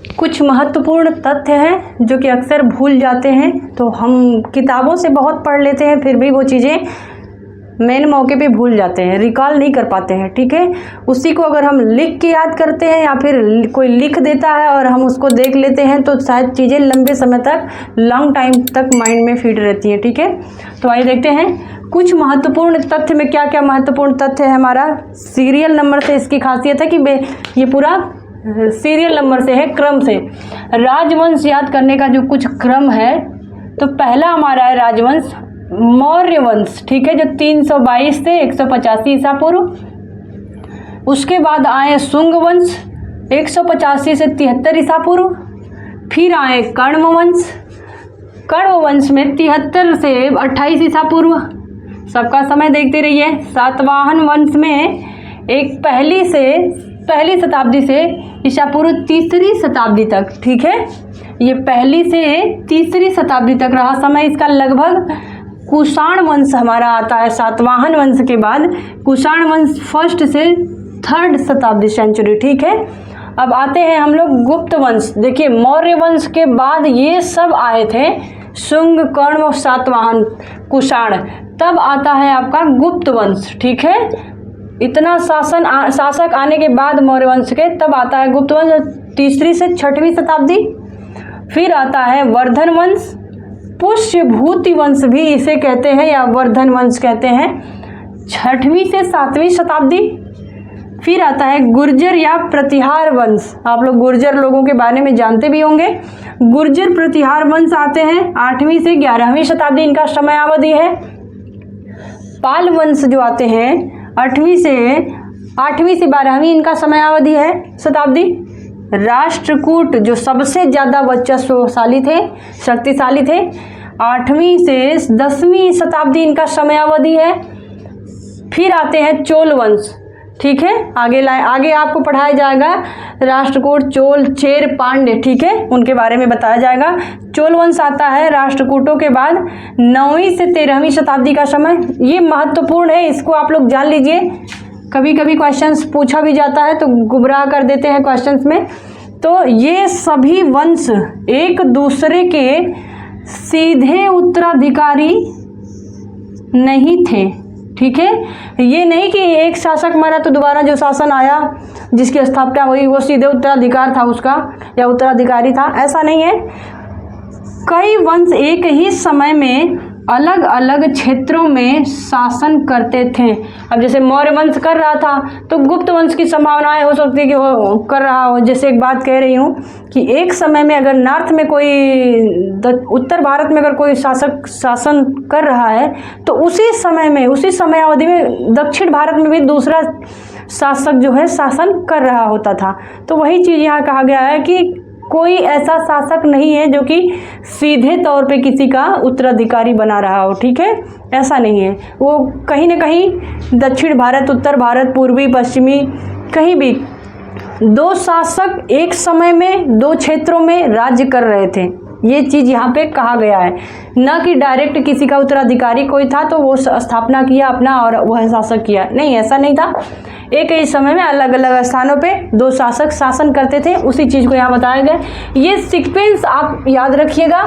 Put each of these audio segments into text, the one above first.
कुछ महत्वपूर्ण तथ्य हैं जो कि अक्सर भूल जाते हैं, तो हम किताबों से बहुत पढ़ लेते हैं फिर भी वो चीज़ें मेन मौके पे भूल जाते हैं, रिकॉल नहीं कर पाते हैं। ठीक है, उसी को अगर हम लिख के याद करते हैं या फिर कोई लिख देता है और हम उसको देख लेते हैं तो शायद चीज़ें लंबे समय तक, लॉन्ग टाइम तक माइंड में फिट रहती हैं। ठीक है, तो आइए देखते हैं कुछ महत्वपूर्ण तथ्य में क्या क्या महत्वपूर्ण तथ्य है। हमारा सीरियल नंबर से इसकी खासियत है कि ये पूरा सीरियल नंबर से है, क्रम से। राजवंश याद करने का जो कुछ क्रम है, तो पहला हमारा है राजवंश मौर्य वंश। ठीक है, जो 322 से 185 ईसा पूर्व। उसके बाद आए शुंग वंश 185 से 73 ईसा पूर्व। फिर आए कण्व वंश, कण्व वंश में 73 से 28 ईसा पूर्व। सबका समय देखते रहिए। सातवाहन वंश में एक पहली शताब्दी से ईसा पूर्व 3री शताब्दी तक। ठीक है, ये पहली से 3री शताब्दी तक रहा समय इसका लगभग। कुषाण वंश हमारा आता है सातवाहन वंश के बाद। कुषाण वंश 1st से 3rd शताब्दी सेंचुरी। ठीक है, अब आते हैं हम लोग गुप्त वंश। देखिए, मौर्य वंश के बाद ये सब आए थे, शुंग, कण्व, सातवाहन, कुषाण, तब आता है आपका गुप्त वंश। ठीक है, इतना शासक आने के बाद मौर्य वंश के, तब आता है गुप्त वंश 3री से 6वीं शताब्दी। फिर आता है वर्धन वंश, पुष्यभूति वंश भी इसे कहते हैं या वर्धन वंश कहते हैं, 6वीं से 7वीं शताब्दी। फिर आता है गुर्जर या प्रतिहार वंश। आप लोग गुर्जर लोगों के बारे में जानते भी होंगे। गुर्जर प्रतिहार वंश आते हैं 8वीं से 11वीं शताब्दी, इनका समयावधि है। पाल वंश जो आते हैं 8वीं से 12वीं, इनका समयावधि है शताब्दी। राष्ट्रकूट जो सबसे ज़्यादा वर्चस्वशाली थे, शक्तिशाली थे, 8वीं से 10वीं शताब्दी इनका समयावधि है। फिर आते हैं चोल वंश। ठीक है, आगे आपको पढ़ाया जाएगा राष्ट्रकूट, चोल, चेर, पांड्य। ठीक है, उनके बारे में बताया जाएगा। चोल वंश आता है राष्ट्रकूटों के बाद 9वीं से 13वीं शताब्दी का समय। ये महत्वपूर्ण है, इसको आप लोग जान लीजिए। कभी कभी क्वेश्चंस पूछा भी जाता है तो गुमराह कर देते हैं क्वेश्चंस में। तो ये सभी वंश एक दूसरे के सीधे उत्तराधिकारी नहीं थे। ठीक है, ये नहीं कि एक शासक मरा तो दोबारा जो शासन आया जिसकी स्थापना हुई वो सीधे उत्तराधिकार था उसका या उत्तराधिकारी था, ऐसा नहीं है। कई वंश एक ही समय में अलग अलग क्षेत्रों में शासन करते थे। अब जैसे मौर्य वंश कर रहा था तो गुप्त वंश की संभावनाएं हो सकती है कि वो कर रहा हो। जैसे एक बात कह रही हूँ कि एक समय में अगर नॉर्थ में उत्तर भारत में अगर कोई शासक शासन कर रहा है तो उसी समयावधि में दक्षिण भारत में भी दूसरा शासक जो है शासन कर रहा होता था। तो वही चीज़ यहाँ कहा गया है कि कोई ऐसा शासक नहीं है जो कि सीधे तौर पे किसी का उत्तराधिकारी बना रहा हो। ठीक है, ऐसा नहीं है। वो कहीं ना कहीं दक्षिण भारत, उत्तर भारत, पूर्वी, पश्चिमी, कहीं भी 2 शासक एक समय में 2 क्षेत्रों में राज्य कर रहे थे। ये चीज़ यहाँ पे कहा गया है, न कि डायरेक्ट किसी का उत्तराधिकारी कोई था तो वो स्थापना किया अपना और वह शासक किया। नहीं, ऐसा नहीं था। एक ही समय में अलग अलग स्थानों पे 2 शासक शासन करते थे, उसी चीज़ को यहाँ बताया गया। ये सीक्वेंस आप याद रखिएगा।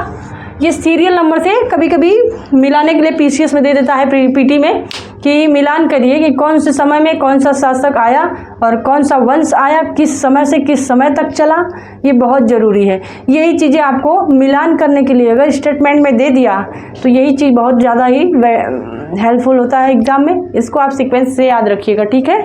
ये सीरियल नंबर से कभी कभी मिलाने के लिए पीसीएस में दे देता है, पीटी में, कि मिलान करिए कि कौन से समय में कौन सा शासक आया और कौन सा वंश आया, किस समय से किस समय तक चला। ये बहुत ज़रूरी है। यही चीज़ें आपको मिलान करने के लिए अगर स्टेटमेंट में दे दिया तो यही चीज़ बहुत ज़्यादा ही हेल्पफुल होता है एग्जाम में। इसको आप सीक्वेंस से याद रखिएगा। ठीक है।